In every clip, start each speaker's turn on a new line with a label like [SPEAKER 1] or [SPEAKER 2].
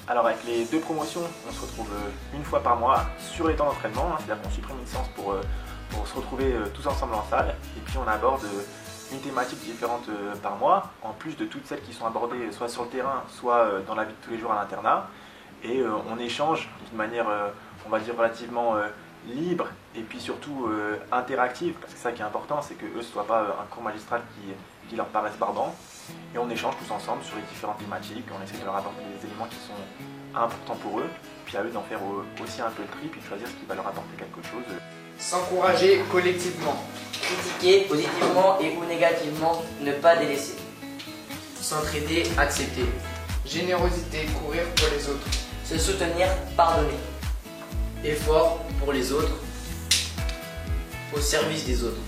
[SPEAKER 1] Alors avec les deux promotions, on se retrouve une fois par mois sur les temps d'entraînement, c'est-à-dire qu'on supprime une séance pour se retrouver tous ensemble en salle, et puis on aborde une thématique différente par mois, en plus de toutes celles qui sont abordées soit sur le terrain, soit dans la vie de tous les jours à l'internat, et on échange d'une manière, on va dire, relativement libre, et puis surtout interactive, parce que c'est ça qui est important, c'est que eux, ce ne soit pas un cours magistral qui leur paraisse barbant, et on échange tous ensemble sur les différentes thématiques, on essaie de leur apporter des éléments qui sont importants pour eux, puis à eux d'en faire aussi un peu le tri, puis de choisir ce qui va leur apporter quelque chose.
[SPEAKER 2] S'encourager collectivement.
[SPEAKER 3] Critiquer positivement et ou négativement, ne pas délaisser.
[SPEAKER 2] S'entraider, accepter. Générosité, courir pour les autres.
[SPEAKER 3] Se soutenir, pardonner.
[SPEAKER 2] Effort pour les autres, au service des autres.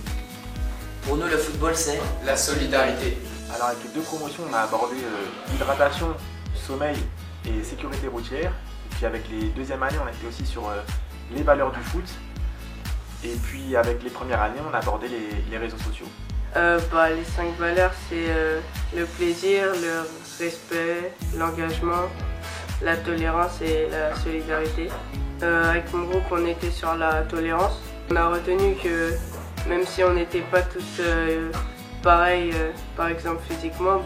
[SPEAKER 3] Pour nous, le football, c'est
[SPEAKER 2] la solidarité.
[SPEAKER 1] Alors avec les deux promotions, on a abordé hydratation, sommeil et sécurité routière. Et puis avec les deuxièmes années, on était aussi sur les valeurs du foot. Et puis avec les premières années, on a abordé les réseaux sociaux.
[SPEAKER 4] Les 5 valeurs, c'est le plaisir, le respect, l'engagement, la tolérance et la solidarité. Avec mon groupe, on était sur la tolérance. On a retenu que même si on n'était pas tous pareils, par exemple physiquement,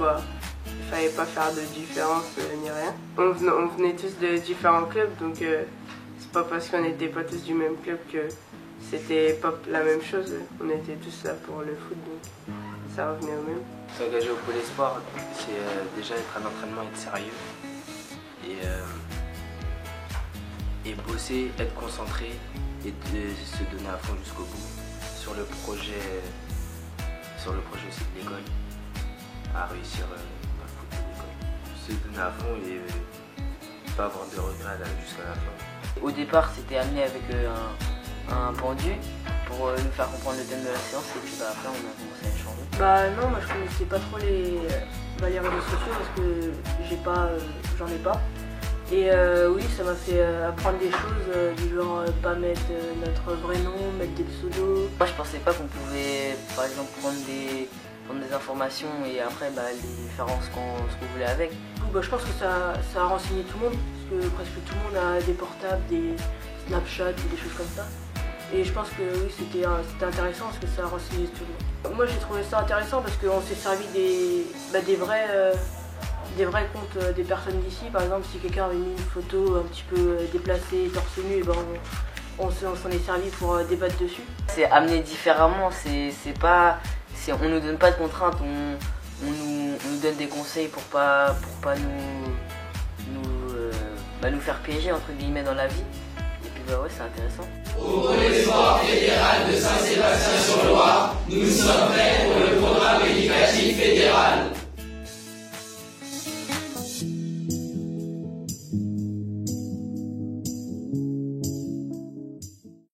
[SPEAKER 4] il fallait pas faire de différence ni rien. On venait tous de différents clubs, donc c'est pas parce qu'on n'était pas tous du même club que c'était pas la même chose. On était tous là pour le foot, donc ça revenait au même.
[SPEAKER 5] S'engager au pôle espoir, c'est déjà être à l'entraînement, être sérieux et bosser, être concentré et de se donner à fond jusqu'au bout sur le projet aussi de l'école, à réussir dans le foot de l'école. Se donner à fond et pas avoir de regrets jusqu'à la fin.
[SPEAKER 3] Au départ, c'était amené avec un pendu pour nous faire comprendre le thème de la séance, et puis après on a commencé à échanger.
[SPEAKER 4] Non, moi je connaissais pas trop les réseaux sociaux parce que j'en ai pas. Et oui, ça m'a fait apprendre des choses du genre pas mettre notre vrai nom, mettre des pseudos.
[SPEAKER 3] Moi je pensais pas qu'on pouvait par exemple prendre des informations et après les faire ce qu'on voulait avec.
[SPEAKER 4] Je pense que ça a renseigné tout le monde, parce que presque tout le monde a des portables, des Snapchat ou des choses comme ça. Et je pense que oui, c'était intéressant parce que ça a renseigné tout le monde. Moi j'ai trouvé ça intéressant parce qu'on s'est servi des vrais comptes des personnes d'ici. Par exemple, si quelqu'un avait mis une photo un petit peu déplacée, torse nu, on s'en est servi pour débattre dessus.
[SPEAKER 3] C'est amené différemment, on nous donne pas de contraintes, on nous donne des conseils pour pas nous faire piéger entre guillemets dans la vie. Et puis ouais, c'est intéressant.
[SPEAKER 6] Au pôle espoir fédéral de Saint-Sébastien-sur-Loire, nous sommes prêts